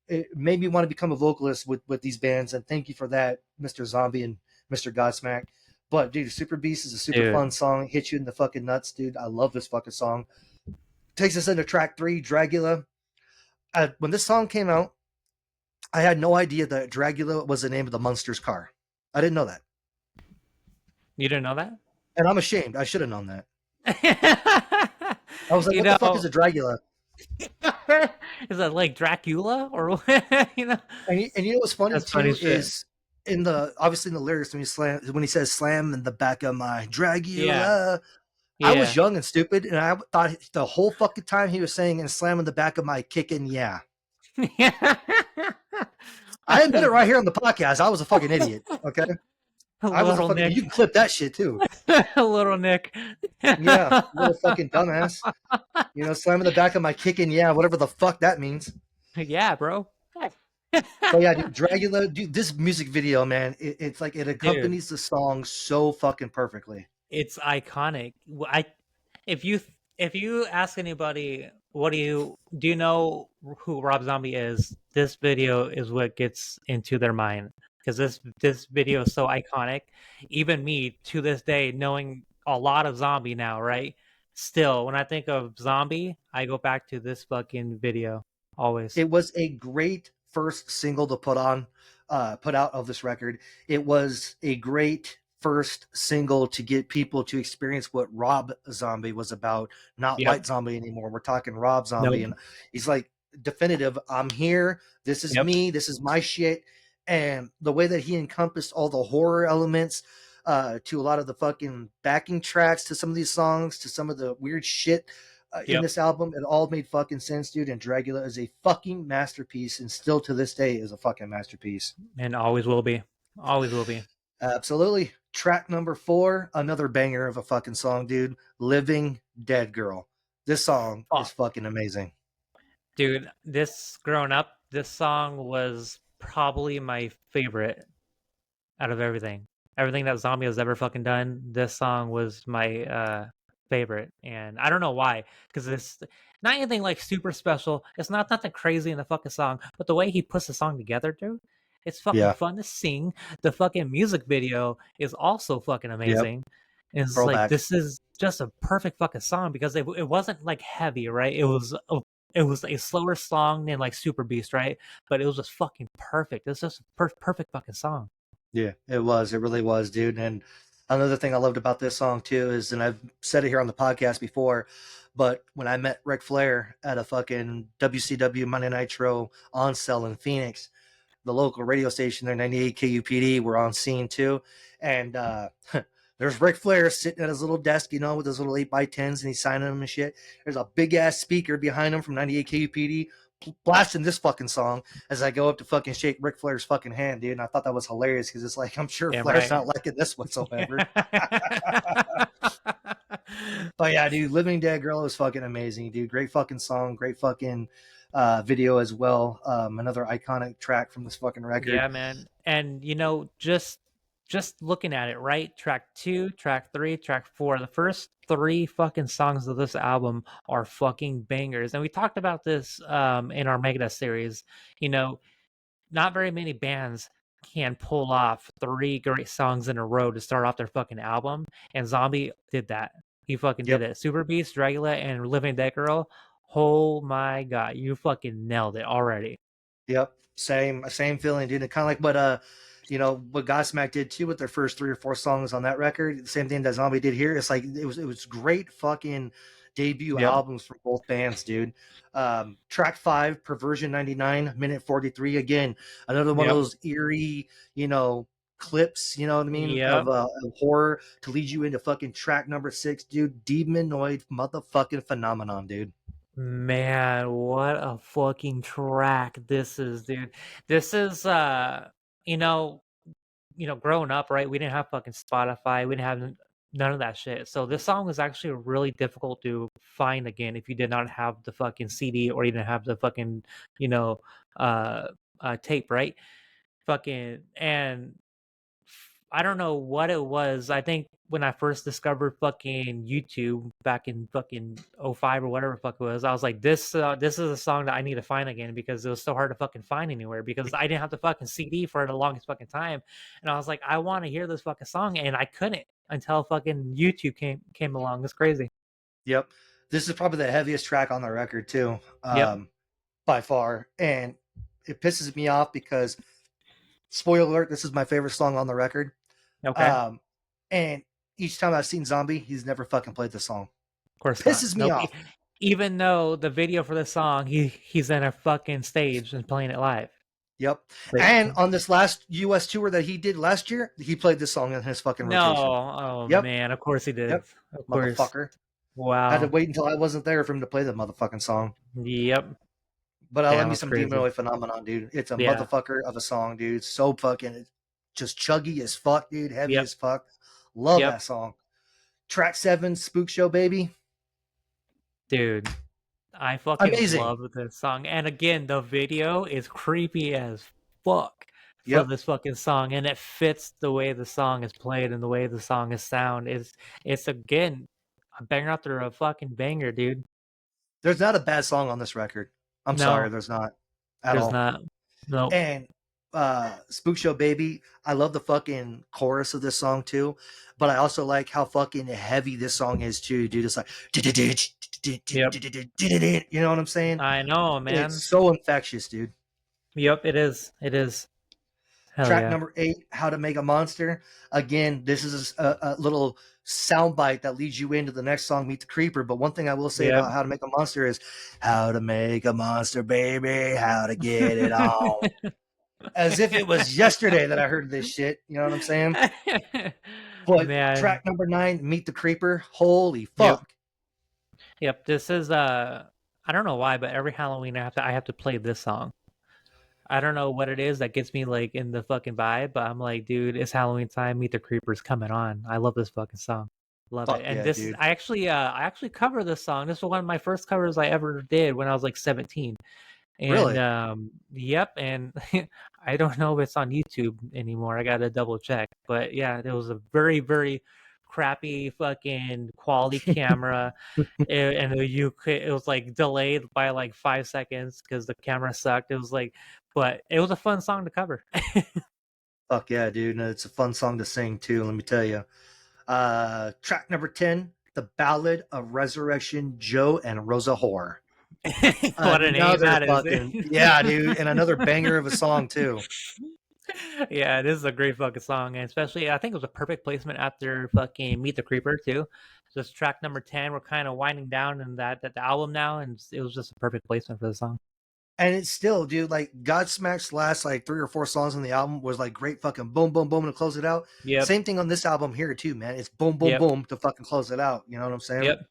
Speaker 2: it made me want to become a vocalist with these bands, and thank you for that, Mr. Zombie and Mr. Godsmack. But dude, Super Beast is a super
Speaker 1: Dude.
Speaker 2: fun song. Hits you in the fucking nuts, dude. I love this fucking song. Takes us into track 3, Dragula. When this song came out, I had no idea that Dragula was the name of the Munsters car. I didn't know that.
Speaker 1: You didn't know
Speaker 2: and I'm ashamed. I should have known that.
Speaker 1: that?
Speaker 2: I was like,
Speaker 1: You
Speaker 2: what the fuck is
Speaker 1: know,
Speaker 2: a Dragula?
Speaker 1: is that like Dracula or what? You know,
Speaker 2: And you know what's funny
Speaker 1: that's funny
Speaker 2: too
Speaker 1: shit.
Speaker 2: is in the obviously in the lyrics when he says slam in the back of my
Speaker 1: Yeah,
Speaker 2: Dragula. I was
Speaker 1: yeah.
Speaker 2: young and stupid, and I thought the whole fucking time he was saying and slam in the back of my kicking. Yeah, I admit it right here on the podcast. I was a fucking idiot. Okay, I was a
Speaker 1: Little
Speaker 2: fucking. You
Speaker 1: Nick.
Speaker 2: can clip that shit too.
Speaker 1: Little Nick.
Speaker 2: Yeah, little fucking dumbass. Slam in the back of my kicking. Yeah, whatever the fuck that means.
Speaker 1: Yeah, bro.
Speaker 2: But yeah, dude, Dragula, dude, this music video, man, it's like it
Speaker 1: Dude,
Speaker 2: accompanies the song so fucking perfectly.
Speaker 1: it's iconic. If you if you ask anybody, what do you know who Rob Zombie is? This video is what gets into their mind because this video is so iconic. Even me to this day, knowing a lot of Zombie now, right? Still, when I think of Zombie, I go back to this fucking video always.
Speaker 2: It was a great first single to put out of this record. It was a great first single to get people to experience what Rob Zombie was about, not
Speaker 1: Yep.
Speaker 2: White Zombie anymore. We're talking Rob Zombie,
Speaker 1: Nope.
Speaker 2: and he's like definitive. I'm here. This is
Speaker 1: Yep.
Speaker 2: me. This is my shit. And the way that he encompassed all the horror elements to a lot of the fucking backing tracks to some of these songs to some of the weird shit in
Speaker 1: Yep.
Speaker 2: this album. It all made fucking sense, dude. And Dragula is a fucking masterpiece, and still to this day is a fucking masterpiece.
Speaker 1: And always will be. Always will be.
Speaker 2: Absolutely. Track number 4, another banger of a fucking song, dude. Living Dead Girl. This song is
Speaker 1: Fuck.
Speaker 2: fucking amazing.
Speaker 1: Dude, this growing up, this song was probably my favorite out of everything. Everything that Zombie has ever fucking done, this song was my favorite. And I don't know why, because it's not anything like super special. It's not nothing crazy in the fucking song, but the way he puts the song together, dude, it's fucking
Speaker 2: Yeah.
Speaker 1: fun to sing. The fucking music video is also fucking
Speaker 2: Yep.
Speaker 1: amazing. And it's like
Speaker 2: Throwback.
Speaker 1: this is just a perfect fucking song because it wasn't like heavy, right? It was a slower song than like Super Beast, right? But it was just fucking perfect. It's just a perfect fucking song.
Speaker 2: Yeah, it was. It really was, dude. And another thing I loved about this song too is, and I've said it here on the podcast before, but when I met Ric Flair at a fucking WCW Monday Nitro on sale in Phoenix, the local radio station there, 98 KUPD, were on scene too. And there's Ric Flair sitting at his little desk, with his little 8x10s, and he's signing them and shit. There's a big ass speaker behind him from 98 KUPD blasting this fucking song as I go up to fucking shake Ric Flair's fucking hand, dude. And I thought that was hilarious because it's like, I'm sure
Speaker 1: Damn
Speaker 2: Flair's
Speaker 1: right.
Speaker 2: not liking this whatsoever. But yeah, dude, Living Dead Girl is fucking amazing, dude. Great fucking song, great fucking video as well. Another iconic track from this fucking record.
Speaker 1: Yeah, man. And just looking at it, right? Track 2, track 3, track 4. The first 3 fucking songs of this album are fucking bangers. And we talked about this in our Megadeth series. You know, not very many bands can pull off 3 great songs in a row to start off their fucking album, and Zombie did that. He fucking did
Speaker 2: Yep.
Speaker 1: it. Super Beast, Dracula, and Living Dead Girl. Oh my god, you fucking nailed it already.
Speaker 2: Yep, same feeling, dude. And kind of like what Godsmack did too with their first 3 or 4 songs on that record. The same thing that Zombie did here. It's like it was great fucking debut
Speaker 1: Yep.
Speaker 2: albums from both bands, dude. Track 5, Perversion 99, minute 43. Again, another one of
Speaker 1: Yep.
Speaker 2: those eerie, clips. You know what I mean
Speaker 1: Yep.
Speaker 2: of horror to lead you into fucking track number 6, dude. Demonoid motherfucking phenomenon, dude.
Speaker 1: Man, what a fucking track this is, dude. This is you know, growing up, right? We didn't have fucking Spotify. We didn't have none of that shit. So this song was actually really difficult to find again if you did not have the fucking CD or you didn't have the fucking, you know, uh tape, right? Fucking and I don't know what it was. I think when I first discovered fucking YouTube back in fucking '05 or whatever the fuck it was, I was like, this is a song that I need to find again because it was so hard to fucking find anywhere because I didn't have the fucking CD for the longest fucking time. And I was like, I want to hear this fucking song and I couldn't until fucking YouTube came along. It's crazy.
Speaker 2: Yep. This is probably the heaviest track on the record too,
Speaker 1: Yep.
Speaker 2: by far, and it pisses me off because, spoiler alert, this is my favorite song on the record.
Speaker 1: Okay.
Speaker 2: Um, And each time I've seen Zombie, he's never fucking played the song.
Speaker 1: Of course not.
Speaker 2: Pisses me
Speaker 1: Nope.
Speaker 2: off.
Speaker 1: Even though the video for the song, he's in a fucking stage and playing it live.
Speaker 2: Yep.
Speaker 1: But
Speaker 2: And on this last US tour that he did last year, he played this song in his fucking
Speaker 1: no,
Speaker 2: rotation.
Speaker 1: oh
Speaker 2: Yep.
Speaker 1: man, of course he did.
Speaker 2: Yep.
Speaker 1: Of course.
Speaker 2: Motherfucker. Had to
Speaker 1: Wow.
Speaker 2: wait until I wasn't there for him to play the motherfucking song.
Speaker 1: Yep.
Speaker 2: But I love
Speaker 1: Damn,
Speaker 2: me
Speaker 1: that's
Speaker 2: some
Speaker 1: crazy.
Speaker 2: Demonoid Phenomenon, dude. It's a
Speaker 1: Yeah.
Speaker 2: motherfucker of a song, dude. So fucking just chuggy as fuck, dude. Heavy
Speaker 1: Yep.
Speaker 2: as fuck. Love
Speaker 1: Yep.
Speaker 2: that song. Track 7, Spook Show, baby.
Speaker 1: Dude, I fucking
Speaker 2: Amazing.
Speaker 1: love this song. And again, the video is creepy as fuck for
Speaker 2: Yep.
Speaker 1: this fucking song, and it fits the way the song is played and the way the song is sound. It's again a banger after a fucking banger, dude.
Speaker 2: There's not a bad song on this record. I'm sorry,
Speaker 1: No,
Speaker 2: there's not at
Speaker 1: there's
Speaker 2: all.
Speaker 1: not. Nope.
Speaker 2: And Spook Show Baby, I love the fucking chorus of this song too. But I also like how fucking heavy this song is too, dude. It's like
Speaker 1: Yep.
Speaker 2: you know what I'm saying?
Speaker 1: I know,
Speaker 2: It's
Speaker 1: man.
Speaker 2: so infectious, dude.
Speaker 1: Yep, it is. It is. Hell
Speaker 2: Track
Speaker 1: yeah.
Speaker 2: number 8, How to Make a Monster. Again, this is a little soundbite that leads you into the next song, Meet the Creeper. But one thing I will say
Speaker 1: Yep.
Speaker 2: about How to Make a Monster is how to make a monster, baby, how to get it on. As if it was yesterday that I heard this shit. You know what I'm saying? But
Speaker 1: Man.
Speaker 2: track number 9, Meet the Creeper. Holy
Speaker 1: Yep.
Speaker 2: fuck.
Speaker 1: Yep. This is I don't know why, but every Halloween I have to play this song. I don't know what it is that gets me like in the fucking vibe, but I'm like, dude, it's Halloween time. Meet the Creepers coming on. I love this fucking song. Love it.
Speaker 2: Fuck
Speaker 1: And
Speaker 2: yeah,
Speaker 1: this is
Speaker 2: dude.
Speaker 1: I actually cover this song. This was one of my first covers I ever did when I was like 17. And
Speaker 2: Really?
Speaker 1: yep, and I don't know if it's on YouTube anymore. I gotta double check. But yeah, it was a very, very crappy fucking quality camera. And it was like delayed by like 5 seconds because the camera sucked. It was like, but it was a fun song to cover.
Speaker 2: Fuck yeah, dude. And it's a fun song to sing too, let me tell you. Track number 10, The Ballad of Resurrection Joe and Rosa Whore.
Speaker 1: What a name
Speaker 2: Another
Speaker 1: that is.
Speaker 2: fucking yeah, dude, and another banger of a song too.
Speaker 1: Yeah, this is a great fucking song, and especially I think it was a perfect placement after fucking Meet the Creeper too. Just track number 10. We're kind of winding down in that the album now, and it was just a perfect placement for the song.
Speaker 2: And it's still, dude, like Godsmack's last like 3 or 4 songs on the album was like great fucking boom, boom, boom to close it out.
Speaker 1: Yep,
Speaker 2: Same thing on this album here too, man. It's boom, boom,
Speaker 1: yep,
Speaker 2: boom to fucking close it out. You know what I'm saying?
Speaker 1: yep.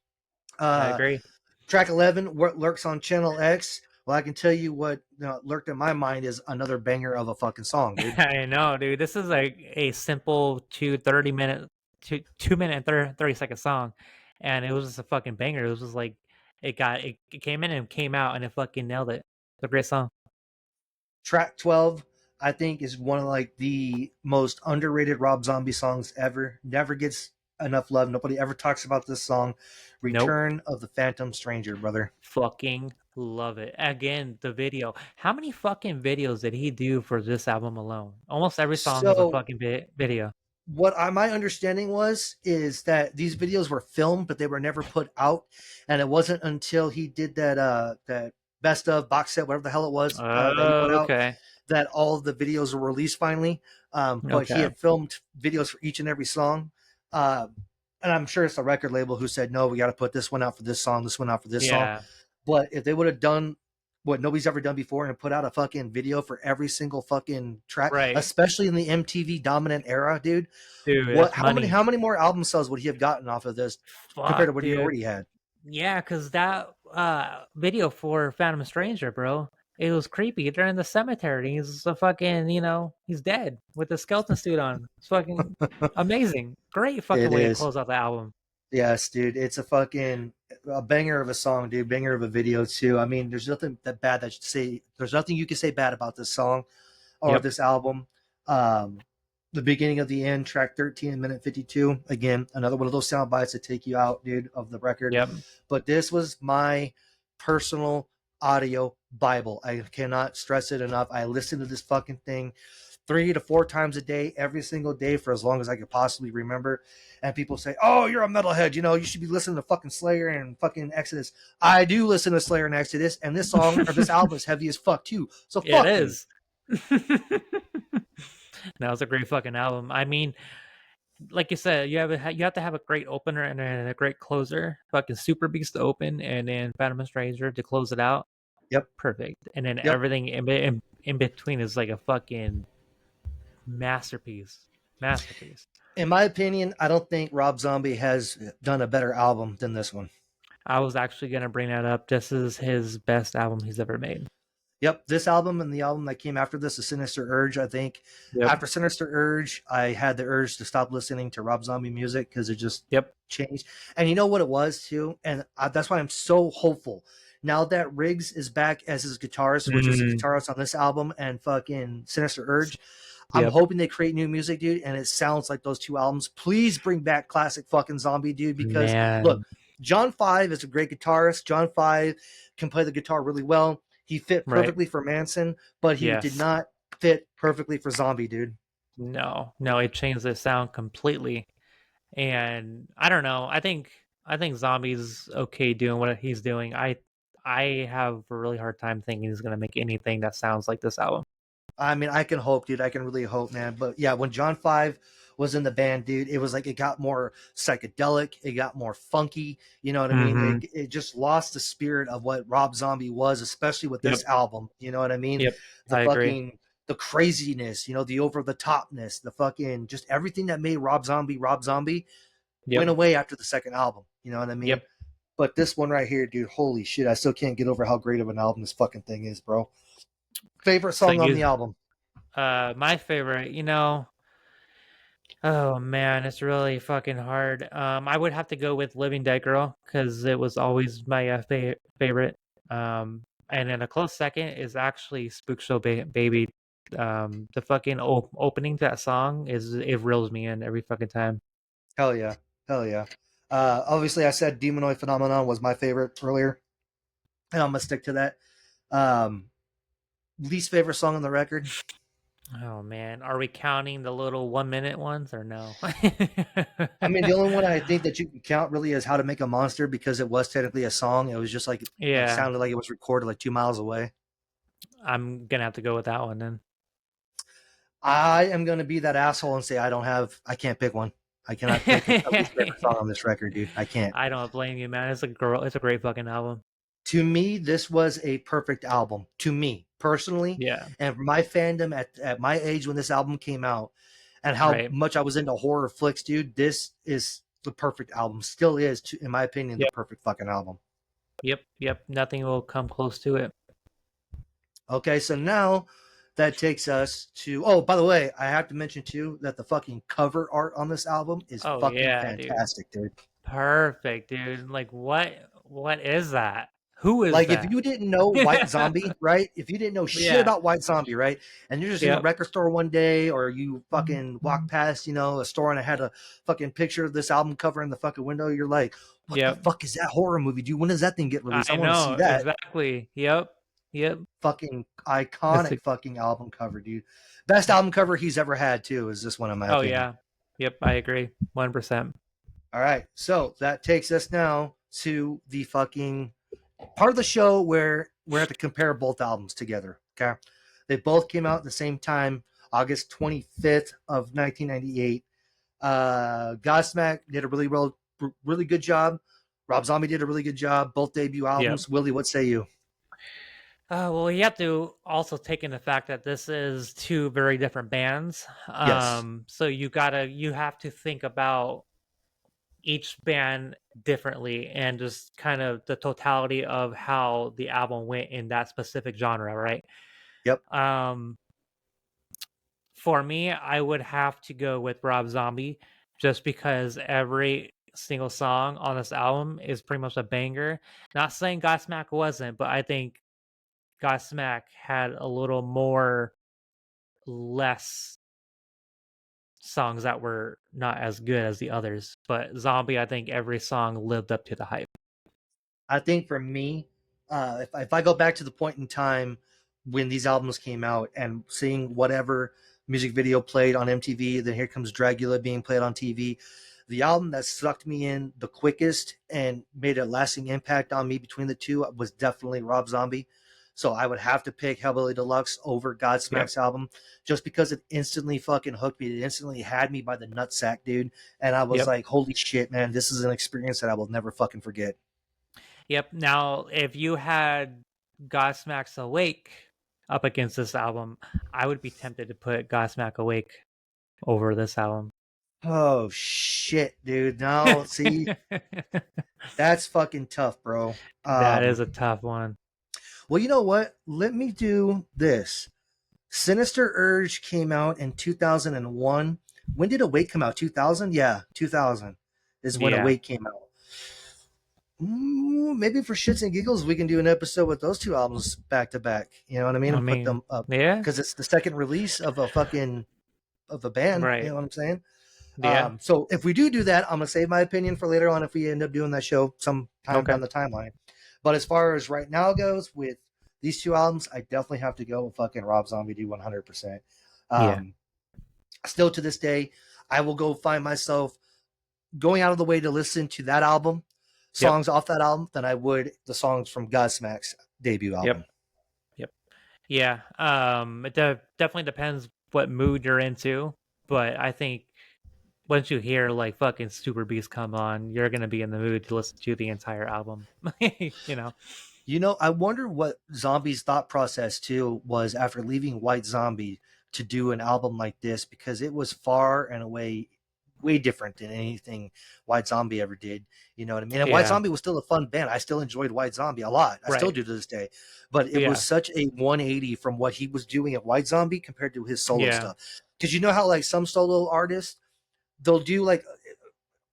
Speaker 1: I
Speaker 2: Uh,
Speaker 1: agree.
Speaker 2: track 11, What Lurks on Channel X. Well, I can tell you what lurked in my mind is another banger of a fucking song, dude.
Speaker 1: I know, dude. This is like a simple 2 30 minute, 2 minute and 30 second song, and it was just a fucking banger. It was just like it came in and came out, and it fucking nailed it. It's a great song.
Speaker 2: Track 12, I think, is one of like the most underrated Rob Zombie songs ever. Never gets enough love. Nobody ever talks about this song.
Speaker 1: Nope.
Speaker 2: Return of the Phantom Stranger, brother.
Speaker 1: Fucking love it. Again, the video. How many fucking videos did he do for this album alone? Almost every song is a
Speaker 2: So
Speaker 1: fucking video.
Speaker 2: my understanding is that these videos were filmed, but they were never put out, and it wasn't until he did that best of box set, whatever the hell it was, that he put
Speaker 1: Oh,
Speaker 2: out,
Speaker 1: okay.
Speaker 2: that all of the videos were released finally. But he
Speaker 1: Okay.
Speaker 2: had filmed videos for each and every song. Uh, and I'm sure it's the record label who said, no, we got to put this one out for this song, this one out for this song.
Speaker 1: Yeah.
Speaker 2: But if they would have done what nobody's ever done before and put out a fucking video for every single fucking track,
Speaker 1: Right.
Speaker 2: especially in the MTV dominant era, dude,
Speaker 1: Dude,
Speaker 2: what
Speaker 1: that's money.
Speaker 2: how many more album sales would he have gotten off of this compared to
Speaker 1: Fuck,
Speaker 2: what he
Speaker 1: dude.
Speaker 2: already had?
Speaker 1: Yeah, because that video for Phantom Stranger, bro, it was creepy. They're in the cemetery. He's a fucking, he's dead with the skeleton suit on. It's fucking amazing. Great fucking
Speaker 2: It
Speaker 1: way to
Speaker 2: is.
Speaker 1: close out the album.
Speaker 2: Yes, dude. It's a banger of a song, dude. Banger of a video too. I mean, there's nothing that bad that you say. There's nothing you can say bad about this song or
Speaker 1: Yep.
Speaker 2: this album. Um, the beginning of the end, track 13, minute 52. Again, another one of those sound bites that take you out, dude, of the record.
Speaker 1: Yep.
Speaker 2: But this was my personal audio Bible. I cannot stress it enough. I listen to this fucking thing 3 to 4 times a day, every single day for as long as I could possibly remember. And people say, "Oh, you're a metalhead. You know, you should be listening to fucking Slayer and fucking Exodus." I do listen to Slayer and Exodus, and this song or this album is heavy as fuck too. So
Speaker 1: It
Speaker 2: fuck me.
Speaker 1: is. That was a great fucking album. I mean, like you said, you have to have a great opener and then a great closer. Fucking Super Beast to open, and then Phantom Stranger to close it out.
Speaker 2: Yep,
Speaker 1: Perfect. And then
Speaker 2: yep.
Speaker 1: everything in between is like a fucking masterpiece. Masterpiece.
Speaker 2: In my opinion, I don't think Rob Zombie has done a better album than this one.
Speaker 1: I was actually gonna bring that up. This is his best album he's ever made.
Speaker 2: Yep, this album and the album that came after this, the Sinister Urge. I think
Speaker 1: Yep.
Speaker 2: after Sinister Urge, I had the urge to stop listening to Rob Zombie music because it just
Speaker 1: Yep.
Speaker 2: changed. And you know what it was too, and that's why I'm so hopeful now that Riggs is back as his guitarist, which was the
Speaker 1: Mm,
Speaker 2: guitarist on this album and fucking Sinister Urge. I'm
Speaker 1: yep.
Speaker 2: hoping they create new music, dude, and it sounds like those two albums. Please bring back classic fucking Zombie, dude, because look,
Speaker 1: Man.
Speaker 2: John Five is a great guitarist. John Five can play the guitar really well. He fit
Speaker 1: Right.
Speaker 2: perfectly for Manson, but he did
Speaker 1: Yes.
Speaker 2: not fit perfectly for Zombie, dude.
Speaker 1: No. No, it changed the sound completely. And I don't know. I think Zombie's okay doing what he's doing. I have a really hard time thinking he's gonna make anything that sounds like this album.
Speaker 2: I mean, I can hope, dude. I can really hope, man. But yeah, when John Five was in the band, dude, it was like it got more psychedelic, it got more funky. You know what I mean?
Speaker 1: Mm-hmm.
Speaker 2: It just lost the spirit of what Rob Zombie was, especially with
Speaker 1: Yep.
Speaker 2: this album. You know what I mean?
Speaker 1: Yep.
Speaker 2: The
Speaker 1: I agree.
Speaker 2: fucking the craziness, you know, the over the topness, the fucking just everything that made Rob Zombie went
Speaker 1: Yep.
Speaker 2: away after the second album. You know what I mean?
Speaker 1: Yep.
Speaker 2: But this one right here, dude, holy shit, I still can't get over how great of an album this fucking thing is, bro. Favorite
Speaker 1: So
Speaker 2: song on the
Speaker 1: you
Speaker 2: album?
Speaker 1: my favorite, oh man, it's really fucking hard. I would have to go with Living Dead Girl because it was always my favorite. And then a close second is actually Spook Show Baby. The fucking opening to that song it reels me in every fucking time.
Speaker 2: Hell yeah. Hell yeah. Obviously, I said Demonoid Phenomenon was my favorite earlier, and I'm going to stick to that. Um, least favorite song on the record?
Speaker 1: Oh man, are we counting the little 1 minute ones or no?
Speaker 2: I mean, the only one I think that you can count really is How to Make a Monster because it was technically a song. It was just like
Speaker 1: Yeah,
Speaker 2: sounded like it was recorded like 2 miles away.
Speaker 1: I'm gonna have to go with that one then.
Speaker 2: I am going to be that asshole and say I can't pick one. I cannot pick a least favorite song on this record, dude. I can't.
Speaker 1: I don't blame you, man. It's a great fucking album.
Speaker 2: To me, this was a perfect album. To me personally,
Speaker 1: Yeah,
Speaker 2: and my fandom at my age when this album came out, and how
Speaker 1: right.
Speaker 2: much I was into horror flicks, dude. This is the perfect album. Still is, in my opinion, the
Speaker 1: Yep,
Speaker 2: perfect fucking album.
Speaker 1: yep, yep. Nothing will come close to it.
Speaker 2: Okay, so now that takes us to. Oh, by the way, I have to mention too that the fucking cover art on this album is
Speaker 1: Oh
Speaker 2: fucking
Speaker 1: yeah, dude.
Speaker 2: fantastic, dude.
Speaker 1: Perfect, dude. Like what is that? Who is
Speaker 2: Like if
Speaker 1: that?
Speaker 2: you didn't know White Zombie, right? If you didn't know shit
Speaker 1: Yeah.
Speaker 2: about White Zombie, right? And you're just in a
Speaker 1: Yep.
Speaker 2: record store one day, or you fucking walk past, a store and it had a fucking picture of this album cover in the fucking window, you're like, what the
Speaker 1: Yep.
Speaker 2: fuck is that horror movie, dude? When does that thing get released? I
Speaker 1: I
Speaker 2: want to see
Speaker 1: know
Speaker 2: that.
Speaker 1: exactly. Yep. Yep.
Speaker 2: Fucking
Speaker 1: It's
Speaker 2: iconic
Speaker 1: a,
Speaker 2: fucking album cover, dude. Best album cover he's ever had, too, is this one, in my
Speaker 1: oh
Speaker 2: opinion.
Speaker 1: yeah. Yep. I agree. 1%.
Speaker 2: All right. So that takes us now to the fucking part of the show where we have to compare both albums together. Okay, they both came out at the same time, August 25th of 1998. Godsmack did a really good job. Rob Zombie did a really good job. Both debut
Speaker 1: Yep.
Speaker 2: albums. Willie, what say you?
Speaker 1: Well, you have to also take into fact that this is two very different bands.
Speaker 2: Yes.
Speaker 1: So you have to think about each band differently and just kind of the totality of how the album went in that specific genre, right?
Speaker 2: Yep.
Speaker 1: Um, for me, I would have to go with Rob Zombie just because every single song on this album is pretty much a banger. Not saying Godsmack wasn't, but I think Godsmack had a little more less songs that were not as good as the others. But Zombie, I think every song lived up to the hype.
Speaker 2: I think for me, if I go back to the point in time when these albums came out and seeing whatever music video played on MTV, then here comes Dragula being played on TV. The album that sucked me in the quickest and made a lasting impact on me between the two was definitely Rob Zombie. So I would have to pick Hellbilly Deluxe over
Speaker 1: Yep.
Speaker 2: Godsmack's album, just because it instantly fucking hooked me. It instantly had me by the nutsack, dude. And I was
Speaker 1: Yep.
Speaker 2: like, holy shit, man, this is an experience that I will never fucking forget.
Speaker 1: Yep. Now, if you had Godsmack's Awake up against this album, I would be tempted to put Godsmack Awake over this album.
Speaker 2: Oh shit, dude. Now, see, that's fucking tough, bro.
Speaker 1: That is a tough one.
Speaker 2: Well, you know what? Let me do this. Sinister Urge came out in 2001. When did Awake come out? 2000? Yeah, 2000 is when
Speaker 1: Yeah.
Speaker 2: Awake came out. Maybe for shits and giggles, we can do an episode with those two albums back to back. You know what I mean?
Speaker 1: I
Speaker 2: And put
Speaker 1: mean,
Speaker 2: them up
Speaker 1: yeah.
Speaker 2: because it's the second release of a fucking of a band. You
Speaker 1: Right.
Speaker 2: know what I'm saying?
Speaker 1: Yeah.
Speaker 2: So if we do that, I'm gonna save my opinion for later on if we end up doing that show sometime
Speaker 1: Okay.
Speaker 2: down the timeline. But as far as right now goes, with these two albums, I definitely have to go with fucking Rob Zombie D 100%.
Speaker 1: Yeah.
Speaker 2: Um, Still to this day, I will go find myself going out of the way to listen to that album,
Speaker 1: Yep.
Speaker 2: songs off that album, than I would the songs from Godsmack's debut album.
Speaker 1: Yep. Yep. Yeah. It definitely depends what mood you're into, but I think once you hear like fucking Super Beast come on, you're gonna be in the mood to listen to the entire album. You know?
Speaker 2: You know, I wonder what Zombie's thought process too was after leaving White Zombie to do an album like this, because it was far and away way different than anything White Zombie ever did. You know what I mean? And White
Speaker 1: Yeah.
Speaker 2: Zombie was still a fun band. I still enjoyed White Zombie a lot. I still
Speaker 1: Right.
Speaker 2: do to this day. But it was
Speaker 1: Yeah.
Speaker 2: such a 180 from what he was doing at White Zombie compared to his solo
Speaker 1: Yeah.
Speaker 2: stuff. Because you know how like some solo artists, they'll do like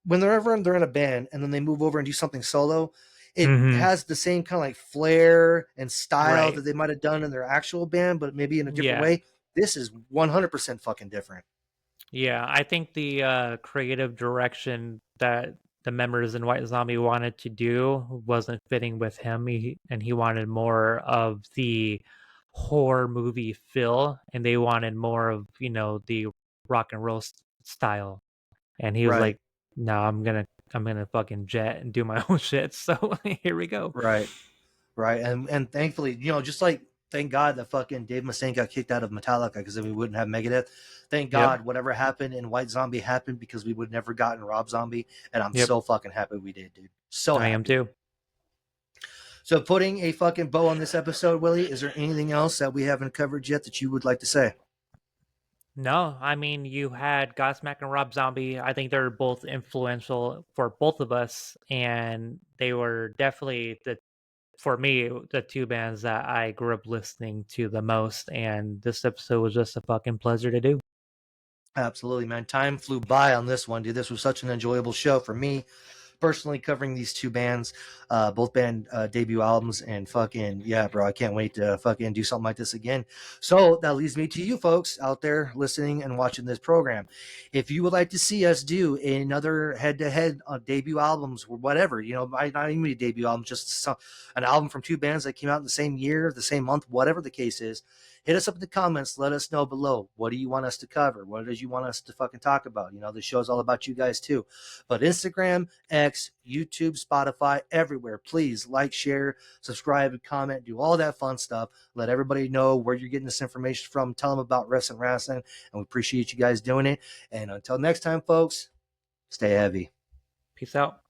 Speaker 2: whenever they're in a band and then they move over and do something solo, it
Speaker 1: Mm-hmm.
Speaker 2: has the same kind of like flair and style that
Speaker 1: Right.
Speaker 2: they might have done in their actual band, but maybe in a different
Speaker 1: Yeah.
Speaker 2: way. This is 100% fucking different.
Speaker 1: Yeah. I think the creative direction that the members in White Zombie wanted to do wasn't fitting with him. And he wanted more of the horror movie feel, and they wanted more of, the rock and roll style. And he was
Speaker 2: Right,
Speaker 1: like, "No, I'm gonna fucking jet and do my own shit." So here we go.
Speaker 2: right, right. And thankfully, just like thank God that fucking Dave Mustaine got kicked out of Metallica because then we wouldn't have Megadeth. Thank
Speaker 1: Yep.
Speaker 2: God whatever happened in White Zombie happened because we would never gotten Rob Zombie, and I'm
Speaker 1: Yep.
Speaker 2: so fucking happy we did, dude. So
Speaker 1: I am
Speaker 2: happy.
Speaker 1: too.
Speaker 2: So putting a fucking bow on this episode, Willie, is there anything else that we haven't covered yet that you would like to say?
Speaker 1: No, I mean, you had Godsmack and Rob Zombie. I think they're both influential for both of us, and they were definitely for me, the two bands that I grew up listening to the most. And this episode was just a fucking pleasure to do.
Speaker 2: Absolutely, man. Time flew by on this one, dude. This was such an enjoyable show for me personally, covering these two bands, both band debut albums, and fucking yeah, bro, I can't wait to fucking do something like this again. So that leads me to you folks out there listening and watching this program. If you would like to see us do another head-to-head on debut albums or whatever, not even a debut album, just an album from two bands that came out in the same year, the same month, whatever the case is, hit us up in the comments. Let us know below. What do you want us to cover? What did you want us to fucking talk about? The show's all about you guys too. But Instagram, X, YouTube, Spotify, everywhere. Please like, share, subscribe, comment, do all that fun stuff. Let everybody know where you're getting this information from. Tell them about Riffs and Rasslin, and we appreciate you guys doing it. And until next time, folks, stay heavy.
Speaker 1: Peace out.